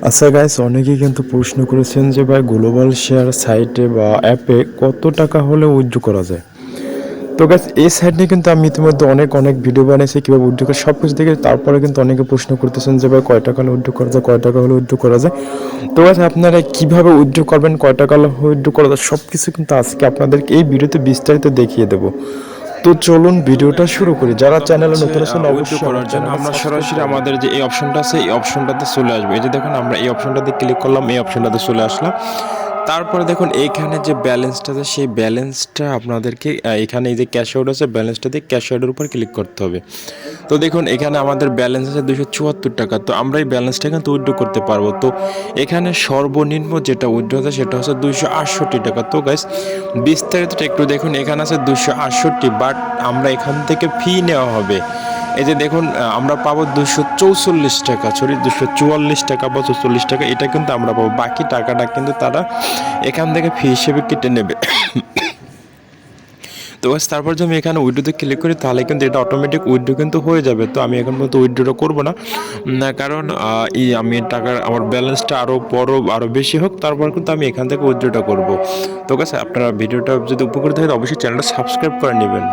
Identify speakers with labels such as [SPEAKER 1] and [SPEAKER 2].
[SPEAKER 1] আচ্ছা গাইস, অনেকেই কিন্তু প্রশ্ন করেছেন যে ভাই গ্লোবাল শেয়ার সাইটে বা অ্যাপে কত টাকা হলে উইথড্র করা যায়। তো গাইস, এই সাইট নিয়ে কিন্তু আমি ইতিমধ্যে অনেক ভিডিও বানিয়েছি কীভাবে উইথড্র করে সব কিছু দেখে। তারপরে কিন্তু অনেকে প্রশ্ন করতেছেন যে ভাই কয় টাকা হলে উইথড্র করা যায়, কয় টাকা হলে উইথড্র করা যায়। তো গাইস, আপনারা কীভাবে উইথড্র করবেন, কয় টাকা হলে উইথড্র করা যায়, সব কিছু কিন্তু আজকে আপনাদেরকে এই ভিডিওতে বিস্তারিত দেখিয়ে দেবো। তো চলুন ভিডিওটা শুরু করি। যারা চ্যানেলে নতুন আছেন
[SPEAKER 2] উইথড্র
[SPEAKER 1] অবশ্যই আমার
[SPEAKER 2] করার জন্য
[SPEAKER 1] চ্যানেলটা
[SPEAKER 2] আমরা
[SPEAKER 1] সাবস্ক্রাইব
[SPEAKER 2] সরাসরি
[SPEAKER 1] করে
[SPEAKER 2] আমাদের যে এই অপশনটা আছে এই অপশনটাতে চলে আসবে। এই যে দেখুন আমরা এই অপশনটাতে ক্লিক করলাম, এই অপশনটাতে চলে আসলাম। তারপরে দেখুন এইখানে যে ব্যালেন্সটা আছে সেই ব্যালেন্সটা আপনাদেরকে এখানে এই যে ক্যাশ আউট আছে ব্যালেন্সটা দিয়ে ক্যাশ আউটের উপর ক্লিক করতে হবে। তো দেখুন এখানে আমাদের ব্যালেন্স আছে 274 টাকা। তো আমরা এই ব্যালেন্সটা কিন্তু উইথড্র করতে পারবো। তো এখানে সর্বনিম্ন যেটা উইথড্র আছে সেটা হচ্ছে 268 টাকা। তো গাইস, বিস্তারিতটা একটু দেখুন। এখানে আছে 268, বাট আমরা এখান থেকে ফি নেওয়া হবে। এই যে দেখুন আমরা পাবো 244 টাকা, সরি 244 টাকা বা 44 টাকা, এটা কিন্তু আমরা পাবো। বাকি টাকাটা কিন্তু তারা এখান থেকে ফি হিসেবে কেটে নেবে। তো বাস তারপর যদি আমি এখানে উইড্রোতে ক্লিক করি তাহলে কিন্তু এটা অটোমেটিক উইড্রো কিন্তু হয়ে যাবে। তো আমি এখন পর্যন্ত উইড্রোটা করবো না, কারণ আমি টাকার আমার ব্যালেন্সটা আরও বেশি হোক, তারপর কিন্তু আমি এখান থেকে উইড্রোটা করবো। তো গাইস, আপনারা ভিডিওটা যদি উপকৃত হয় অবশ্যই চ্যানেলটা সাবস্ক্রাইব করে নেবেন।